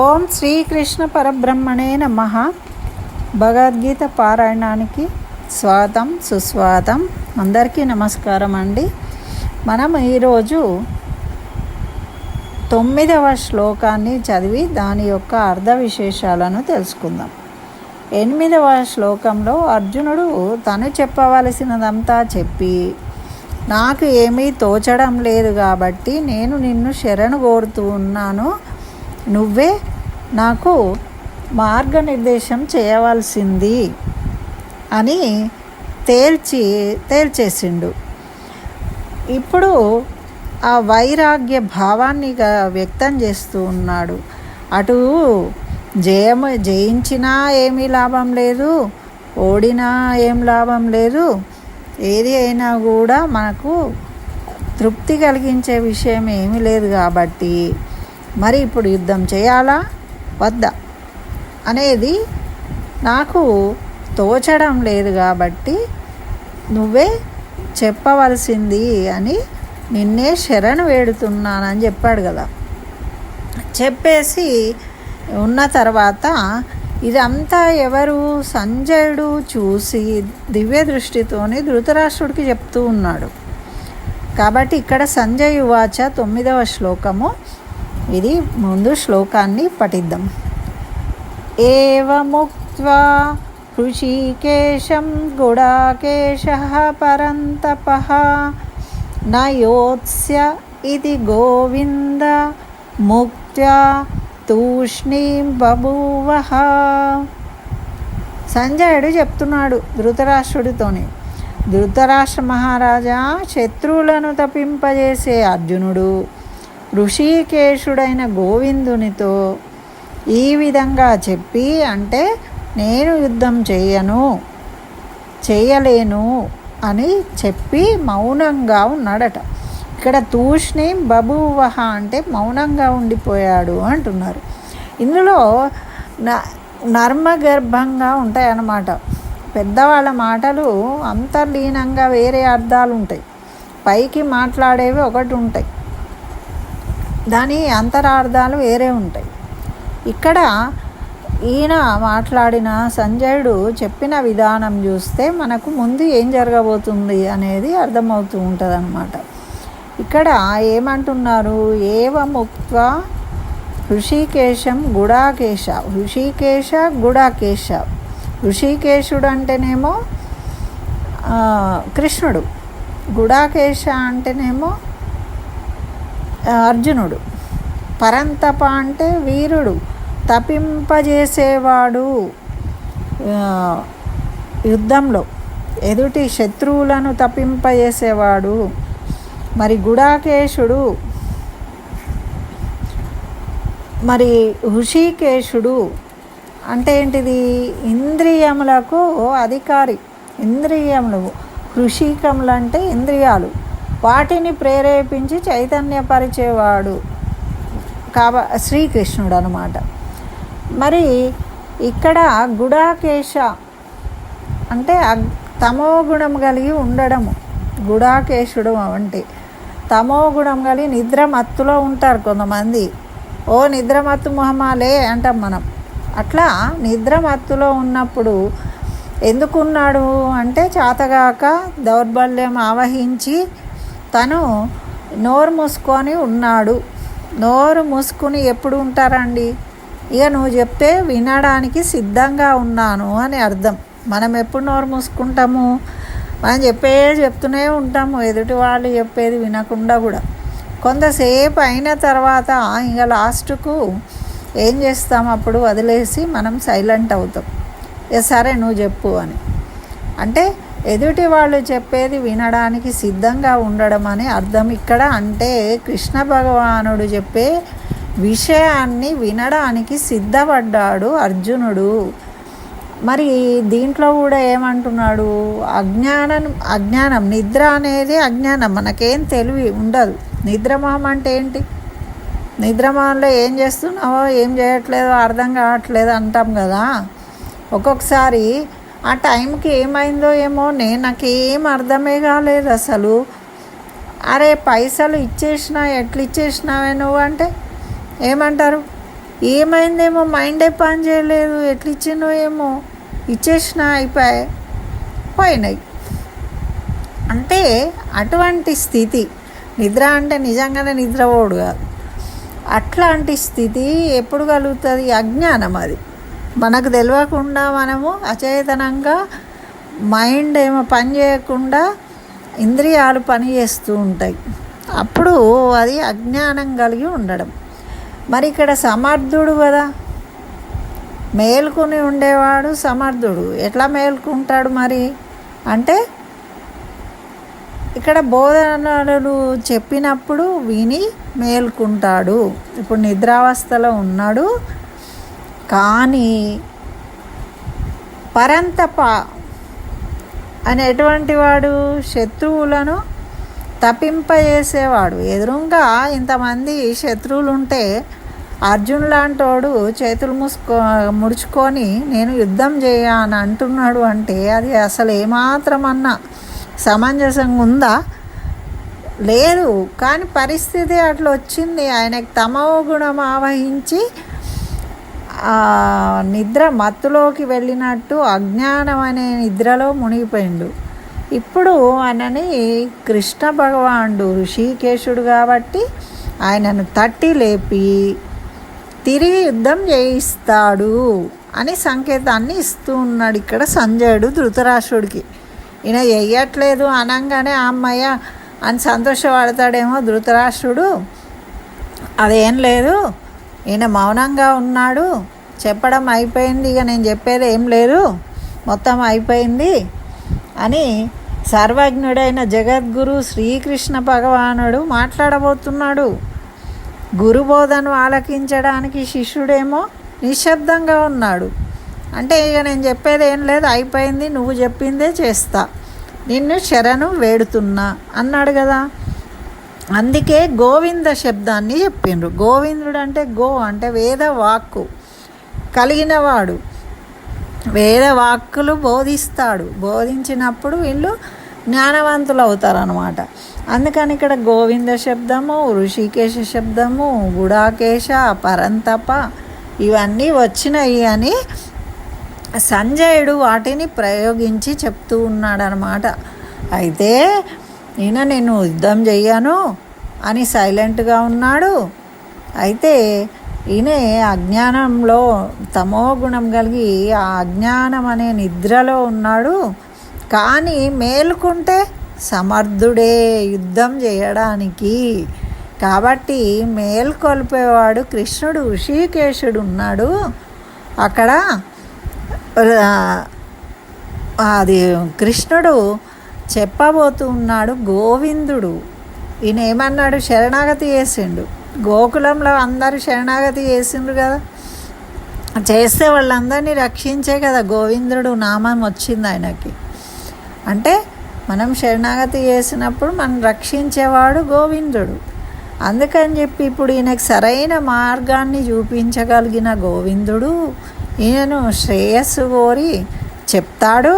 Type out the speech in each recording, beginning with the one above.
ఓం శ్రీకృష్ణ పరబ్రహ్మణే నమః. భగవద్గీత పారాయణానికి స్వాగతం సుస్వాగతం. అందరికీ నమస్కారం అండి. మనం ఈరోజు 9వ శ్లోకాన్ని చదివి దాని యొక్క అర్థ విశేషాలను తెలుసుకుందాం. 8వ శ్లోకంలో అర్జునుడు తను చెప్పవలసినదంతా చెప్పి, నాకు ఏమీ తోచడం లేదు కాబట్టి నేను నిన్ను శరణు కోరుతూ ఉన్నాను, నువ్వే నాకు మార్గనిర్దేశం చేయవలసింది అని తేల్చేసిండు. ఇప్పుడు ఆ వైరాగ్య భావాన్ని వ్యక్తం చేస్తూ ఉన్నాడు. అటు జయించినా ఏమీ లాభం లేదు, ఓడినా ఏం లాభం లేదు, ఏది అయినా కూడా మనకు తృప్తి కలిగించే విషయం ఏమీ లేదు కాబట్టి మరి ఇప్పుడు యుద్ధం చేయాలా వద్దా అనేది నాకు తోచడం లేదు కాబట్టి నువ్వే చెప్పవలసింది అని నిన్నే శరణు వేడుతున్నానని చెప్పాడు కదా. చెప్పేసి ఉన్న తర్వాత ఇదంతా ఎవరు సంజయుడు చూసి దివ్య దృష్టితోని ధృతరాష్ట్రుడికి చెప్తూ ఉన్నాడు. కాబట్టి ఇక్కడ సంజయ్ ఉవాచ 9వ శ్లోకము. ఇది ముందు శ్లోకాన్ని పఠిద్దాం. ఏవముక్త్వా హృషీకేశం గుడాకేశః పరంతపః న యోత్స్య ఇతి గోవింద ముక్త్యా తూష్ణీం బభూవః. సంజయుడు చెప్తున్నాడు ధృతరాష్ట్రుడితోని, ధృతరాష్ట్ర మహారాజా, శత్రువులను తప్పింపజేసే అర్జునుడు ఋషికేశుడైన గోవిందునితో ఈ విధంగా చెప్పి, అంటే నేను యుద్ధం చేయలేను అని చెప్పి మౌనంగా ఉన్నాడట. ఇక్కడ తూష్ణీం బభూవః అంటే మౌనంగా ఉండిపోయాడు అంటున్నారు. ఇందులో నర్మగర్భంగా ఉంటాయన్నమాట. పెద్దవాళ్ళ మాటలు అంతర్లీనంగా వేరే అర్థాలు ఉంటాయి. పైకి మాట్లాడేవి ఒకటి ఉంటాయి, దాని అంతరార్థాలు వేరే ఉంటాయి. ఇక్కడ ఈయన మాట్లాడిన సంజయుడు చెప్పిన విధానం చూస్తే మనకు ముందు ఏం జరగబోతుంది అనేది అర్థమవుతూ ఉంటుంది అన్నమాట. ఇక్కడ ఏమంటున్నారు, ఏవముక్త్వా హృషికేశం గుడాకేశ. హృషికేశ గుడాకేశ. హృషికేశుడు అంటేనేమో కృష్ణుడు, గుడాకేశ అంటేనేమో అర్జునుడు, పరంతప అంటే వీరుడు, తపింపజేసేవాడు, యుద్ధంలో ఎదుటి శత్రువులను తపింపజేసేవాడు. మరి గుడాకేశుడు, మరి హృషికేశుడు అంటే ఏంటిది, ఇంద్రియములకు అధికారి. ఇంద్రియములు, హృషికములు అంటే ఇంద్రియాలు, వాటిని ప్రేరేపించి చైతన్యపరిచేవాడు శ్రీకృష్ణుడు అనమాట. మరి ఇక్కడ గుడాకేశ అంటే తమో గుణం కలిగి ఉండడము. గుడాకేశుడు అంటే తమో గుణం కలిగి నిద్రమత్తులో ఉంటారు కొంతమంది. ఓ నిద్రమత్తు మొహమాలే అంటాం మనం. అట్లా నిద్రమత్తులో ఉన్నప్పుడు ఎందుకున్నాడు అంటే చాతగాక దౌర్బల్యం ఆవహించి తను నోరు మూసుకొని ఉన్నాడు. నోరు మూసుకుని ఎప్పుడు ఉంటారండి, ఇక నువ్వు చెప్తే వినడానికి సిద్ధంగా ఉన్నాను అని అర్థం. మనం ఎప్పుడు నోరు మూసుకుంటాము, మనం చెప్తూనే ఉంటాము, ఎదుటి వాళ్ళు చెప్పేది వినకుండా కూడా. కొంతసేపు అయిన తర్వాత ఇంకా లాస్ట్కు ఏం చేస్తాం, అప్పుడు వదిలేసి మనం సైలెంట్ అవుతాం. సరే నువ్వు చెప్పు అని. అంటే ఎదుటి వాళ్ళు చెప్పేది వినడానికి సిద్ధంగా ఉండడం అని అర్థం ఇక్కడ. అంటే కృష్ణ భగవానుడు చెప్పే విషయాన్ని వినడానికి సిద్ధపడ్డాడు అర్జునుడు. మరి దీంట్లో కూడా ఏమంటున్నాడు, అజ్ఞానం నిద్ర అనేది అజ్ఞానం, మనకేం తెలివి ఉండదు. నిద్రమోహం అంటే ఏంటి, నిద్రమోహంలో ఏం చేస్తున్నావో ఏం చేయట్లేదో అర్థం కావట్లేదు అంటాం కదా. ఒక్కొక్కసారి ఆ టైంకి ఏమైందో ఏమో నాకేం అర్థమే కాలేదు అసలు. అరే పైసలు ఇచ్చేసినా ఎట్లా ఇచ్చేసినావే నువ్వు అంటే ఏమంటారు, ఏమైందేమో, మైండే పని చేయలేదు, ఎట్లా ఇచ్చినో ఏమో, ఇచ్చేసిన అయిపోయాయి, పోయినాయి. అంటే అటువంటి స్థితి. నిద్ర అంటే నిజంగానే నిద్రపోడు కాదు, అట్లాంటి స్థితి ఎప్పుడు కలుగుతుంది? అజ్ఞానం. అది మనకు తెలియకుండా మనము అచేతనంగా మైండ్ ఏమో పని చేయకుండా ఇంద్రియాలు పని చేస్తూ ఉంటాయి. అప్పుడు అది అజ్ఞానం కలిగి ఉండడం. మరి ఇక్కడ సమర్థుడు కదా, మేల్కొని ఉండేవాడు సమర్థుడు. ఎట్లా మేల్కుంటాడు మరి అంటే, ఇక్కడ బోధనలు చెప్పినప్పుడు విని మేల్కుంటాడు. ఇప్పుడు నిద్రావస్థలో ఉన్నాడు, కానీ పరంతప అనేటువంటి వాడు శత్రువులను తప్పింపజేసేవాడు. ఎదురుగా ఇంతమంది శత్రువులు ఉంటే అర్జున్ లాంటోడు చేతులు ముడుచుకొని నేను యుద్ధం చేయని అంటున్నాడు అంటే అది అసలు ఏమాత్రమన్నా సమంజసంగా ఉందా? లేదు. కానీ పరిస్థితి అట్లా వచ్చింది. ఆయనకు తమో గుణం ఆవహించి నిద్ర మత్తులోకి వెళ్ళినట్టు అజ్ఞానం అనే నిద్రలో మునిగిపోయిండు. ఇప్పుడు ఆయనని కృష్ణ భగవానుడు ఋషికేశుడు కాబట్టి ఆయనను తట్టి లేపి తిరిగి యుద్ధం చేయిస్తాడు అని సంకేతాన్ని ఇస్తూ ఉన్నాడు ఇక్కడ సంజయుడు ధృతరాష్ట్రుడికి. ఈయన చెయ్యట్లేదు అనగానే అమ్మయ్య అని సంతోషపడతాడేమో ధృతరాష్ట్రుడు. అదేం లేదు, ఈయన మౌనంగా ఉన్నాడు, చెప్పడం అయిపోయింది, ఇక నేను చెప్పేది ఏం లేదు, మొత్తం అయిపోయింది అని సర్వజ్ఞుడైన జగద్గురు శ్రీకృష్ణ భగవానుడు మాట్లాడబోతున్నాడు. గురుబోధను ఆలకించడానికి శిష్యుడేమో నిశ్శబ్దంగా ఉన్నాడు. అంటే ఇక నేను చెప్పేది ఏం లేదు, అయిపోయింది, నువ్వు చెప్పిందే చేస్తా, నిన్ను శరణు వేడుతున్నా అన్నాడు కదా. అందుకే గోవింద శబ్దాన్ని చెప్పిండ్రు. గోవిందుడు అంటే గో అంటే వేద వాక్కు కలిగినవాడు, వేద వాక్కులు బోధిస్తాడు. బోధించినప్పుడు వీళ్ళు జ్ఞానవంతులు అవుతారనమాట. అందుకని ఇక్కడ గోవింద శబ్దము, ఋషికేశ శబ్దము, గుడాకేశ, పరంతప ఇవన్నీ వచ్చినాయి అని సంజయుడు వాటిని ప్రయోగించి చెప్తూ ఉన్నాడనమాట. అయితే ఈయన నేను యుద్ధం చెయ్యను అని సైలెంట్గా ఉన్నాడు. అయితే ఈయన అజ్ఞానంలో తమో గుణం కలిగి ఆ అజ్ఞానం అనే నిద్రలో ఉన్నాడు. కానీ మేలుకుంటే సమర్థుడే యుద్ధం చేయడానికి. కాబట్టి మేల్కొల్పేవాడు కృష్ణుడు ఋషికేశుడు ఉన్నాడు అక్కడ. అది కృష్ణుడు చెప్పబోతున్నాడు. గోవిందుడు ఈయన ఏమన్నాడు? శరణాగతి చేసిండు. గోకులంలో అందరూ శరణాగతి చేసిండ్రు కదా, చేస్తే వాళ్ళందరినీ రక్షించే కదా గోవిందుడు నామం వచ్చింది ఆయనకి. అంటే మనం శరణాగతి చేసినప్పుడు మనం రక్షించేవాడు గోవిందుడు. అందుకని చెప్పి ఇప్పుడు ఈయనకు సరైన మార్గాన్ని చూపించగలిగిన గోవిందుడు ఈయనను శ్రేయస్సు కోరి చెప్తాడు.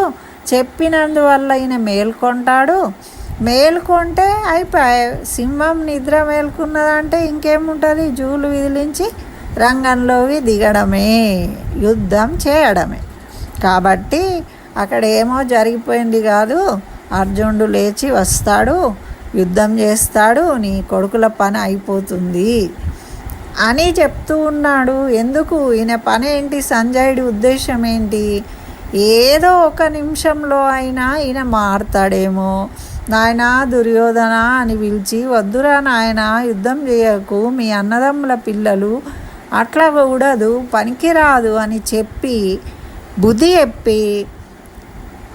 చెప్పినందువల్ల ఈయన మేల్కొంటాడు. మేల్కొంటే అయిపోయి సింహం నిద్ర మేల్కొన్నదంటే ఇంకేముంటుంది? జూలు విదిలించి రంగంలోకి దిగడమే, యుద్ధం చేయడమే. కాబట్టి అక్కడ ఏమో జరిగిపోయింది కాదు, అర్జునుడు లేచి వస్తాడు, యుద్ధం చేస్తాడు, నీ కొడుకుల పని అయిపోతుంది అని చెప్తూ ఉన్నాడు. ఎందుకు ఈయన పని ఏంటి? సంజయుడి ఉద్దేశం ఏంటి? ఏదో ఒక నిమిషంలో అయినా ఈయన మారుతాడేమో, నాయన దుర్యోధన అని పిలిచి వద్దురా నాయన యుద్ధం చేయకు, మీ అన్నదమ్ముల పిల్లలు అట్లా కూడదు, పనికిరాదు అని చెప్పి బుద్ధి చెప్పి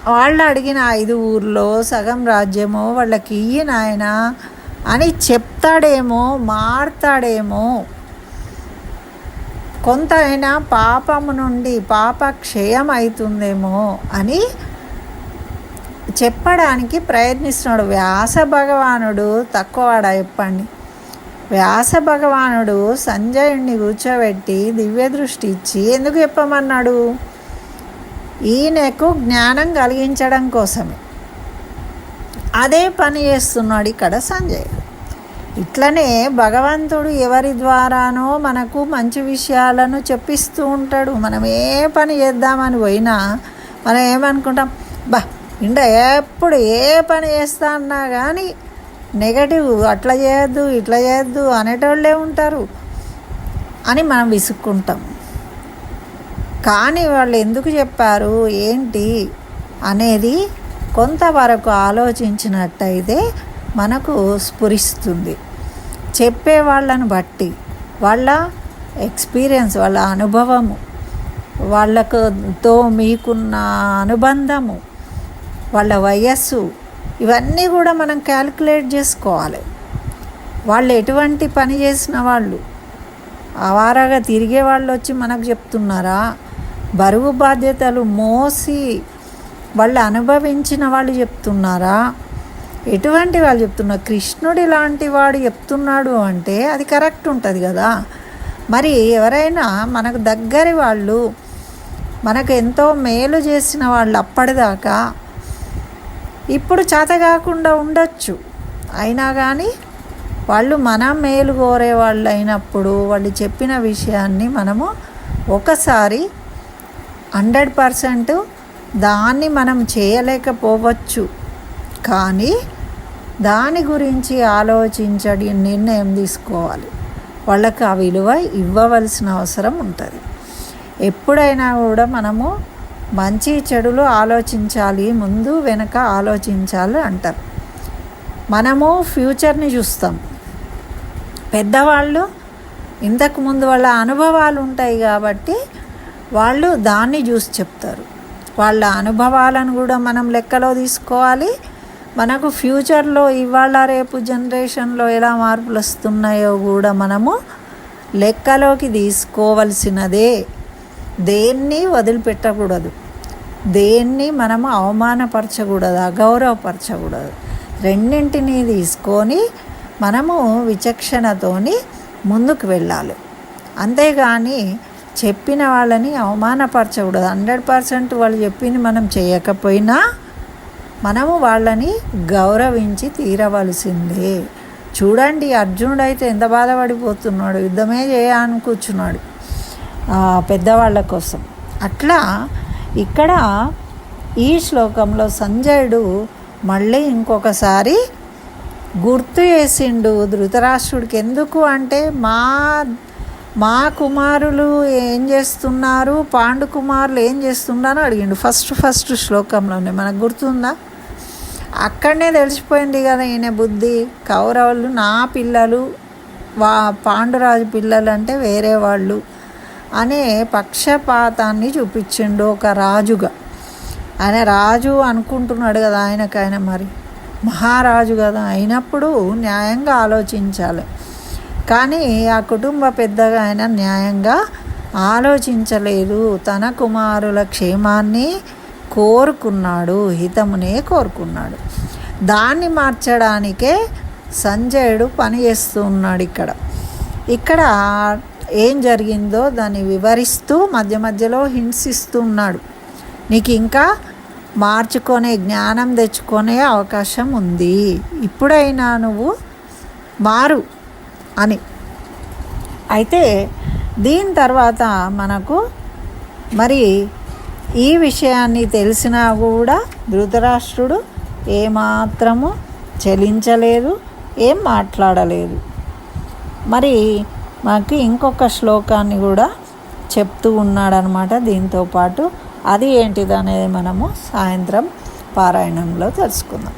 వాళ్ళు అడిగిన 5 ఊర్లో సగం రాజ్యమో వాళ్ళకి ఇయ్యి నాయన అని చెప్తాడేమో, మారుతాడేమో, కొంత అయినా పాపము నుండి పాప క్షయం అవుతుందేమో అని చెప్పడానికి ప్రయత్నిస్తున్నాడు. వ్యాస భగవానుడు తక్కువవాడా చెప్పండి? వ్యాస భగవానుడు సంజయుడిని కూర్చోబెట్టి దివ్య దృష్టి ఇచ్చి ఎందుకు చెప్పమన్నాడు? ఈయనకు జ్ఞానం కలిగించడం కోసమే. అదే పని చేస్తున్నాడు ఇక్కడ సంజయుడు. ఇట్లనే భగవంతుడు ఎవరి ద్వారానో మనకు మంచి విషయాలను చెప్పిస్తూ ఉంటాడు. మనం ఏ పని చేద్దామని పోయినా మనం ఏమనుకుంటాం, ఎప్పుడు ఏ పని చేస్తా అన్నా కానీ నెగటివ్, అట్లా చేయొద్దు ఇట్లా చేయొద్దు అనేటోళ్ళే ఉంటారు అని మనం విసుక్కుంటాం. కానీ వాళ్ళు ఎందుకు చెప్పారు ఏంటి అనేది కొంతవరకు ఆలోచించినట్టయితే మనకు స్ఫురిస్తుంది. చెప్పే వాళ్ళను బట్టి, వాళ్ళ ఎక్స్పీరియన్స్, వాళ్ళ అనుభవము, వాళ్ళతో మీకున్న అనుబంధము, వాళ్ళ వయస్సు, ఇవన్నీ కూడా మనం క్యాలిక్యులేట్ చేసుకోవాలి. వాళ్ళు ఎటువంటి పని చేసిన వాళ్ళు, అవారాగా తిరిగే వాళ్ళు వచ్చి మనకు చెప్తున్నారా, బరువు బాధ్యతలు మోసి వాళ్ళు అనుభవించిన వాళ్ళు చెప్తున్నారా, ఎటువంటి వాళ్ళు చెప్తున్నారు? కృష్ణుడు ఇలాంటి వాడు చెప్తున్నాడు అంటే అది కరెక్ట్ ఉంటుంది కదా. మరి ఎవరైనా మనకు దగ్గరి వాళ్ళు, మనకు ఎంతో మేలు చేసిన వాళ్ళు అప్పటిదాకా ఇప్పుడు చేత కాకుండా ఉండొచ్చు, అయినా కానీ వాళ్ళు మనం మేలు కోరే వాళ్ళు అయినప్పుడు వాళ్ళు చెప్పిన విషయాన్ని మనము ఒకసారి 100% దాన్ని మనం చేయలేకపోవచ్చు, కానీ దాని గురించి ఆలోచించడి నిర్ణయం తీసుకోవాలి. వాళ్ళకి ఆ విలువ ఇవ్వవలసిన అవసరం ఉంటుంది. ఎప్పుడైనా కూడా మనము మంచి చెడులు ఆలోచించాలి, ముందు వెనక ఆలోచించాలి అంటారు. మనము ఫ్యూచర్ని చూస్తాం. పెద్దవాళ్ళు ఇంతకుముందు వాళ్ళ అనుభవాలు ఉంటాయి కాబట్టి వాళ్ళు దాన్ని చూసి చెప్తారు. వాళ్ళ అనుభవాలను కూడా మనం లెక్కలో తీసుకోవాలి. మనకు ఫ్యూచర్లో ఇవాళ రేపు జనరేషన్లో ఎలా మార్పులు వస్తున్నాయో కూడా మనము లెక్కలోకి తీసుకోవలసినదే. దేన్ని వదిలిపెట్టకూడదు, దేన్ని మనము అవమానపరచకూడదు, అగౌరవపరచకూడదు. రెండింటినీ తీసుకొని మనము విచక్షణతోని ముందుకు వెళ్ళాలి. అంతేగాని చెప్పిన వాళ్ళని అవమానపరచకూడదు. 100% వాళ్ళు చెప్పింది మనం చేయకపోయినా మనము వాళ్ళని గౌరవించి తీరవలసిందే. చూడండి, అర్జునుడు అయితే ఎంత బాధపడిపోతున్నాడు, యుద్ధమే చేయడానికి కూర్చున్నాడు పెద్దవాళ్ళ కోసం. అట్లా ఇక్కడ ఈ శ్లోకంలో సంజయుడు మళ్ళీ ఇంకొకసారి గుర్తు చేసిండు ధృతరాష్ట్రుడికి. ఎందుకు అంటే మా కుమారులు ఏం చేస్తున్నారు, పాండు కుమారులు ఏం చేస్తున్నారో అడిగిండు. ఫస్ట్ శ్లోకంలోనే మనకు గుర్తుందా? అక్కడనే తెలిసిపోయింది కదా ఈయన బుద్ధి. కౌరవులు నా పిల్లలు, పాండురాజు పిల్లలు అంటే వేరే వాళ్ళు అనే పక్షపాతాన్ని చూపించిండు ఒక రాజుగా. ఆయన రాజు అనుకుంటున్నాడు కదా, ఆయనకైనా మరి మహారాజు కదా, అయినప్పుడు న్యాయంగా ఆలోచించాలి. కానీ ఆ కుటుంబ పెద్దగా ఆయన న్యాయంగా ఆలోచించలేదు. తన కుమారుల క్షేమాన్ని కోరుకున్నాడు, హితమునే కోరుకున్నాడు. దాన్ని మార్చడానికే సంజయుడు పని చేస్తూ ఉన్నాడు. ఇక్కడ ఏం జరిగిందో దాన్ని వివరిస్తూ మధ్య మధ్యలో హింసిస్తూ ఉన్నాడు. నీకు ఇంకా మార్చుకునే జ్ఞానం తెచ్చుకునే అవకాశం ఉంది, ఇప్పుడైనా నువ్వు మారు అని. అయితే దీని తర్వాత మనకు మరి ఈ విషయాన్ని తెలిసినా కూడా ధృతరాష్ట్రుడు ఏమాత్రము చలించలేదు, ఏం మాట్లాడలేదు. మరి మాకు ఇంకొక శ్లోకాన్ని కూడా చెప్తూ ఉన్నాడనమాట దీంతో పాటు. అది ఏంటిదనేది మనము సాయంత్రం పారాయణంలో తెలుసుకుందాం.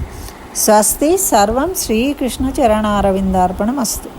స్వస్తి. సర్వం శ్రీకృష్ణ చరణారవిందార్పణమస్తు.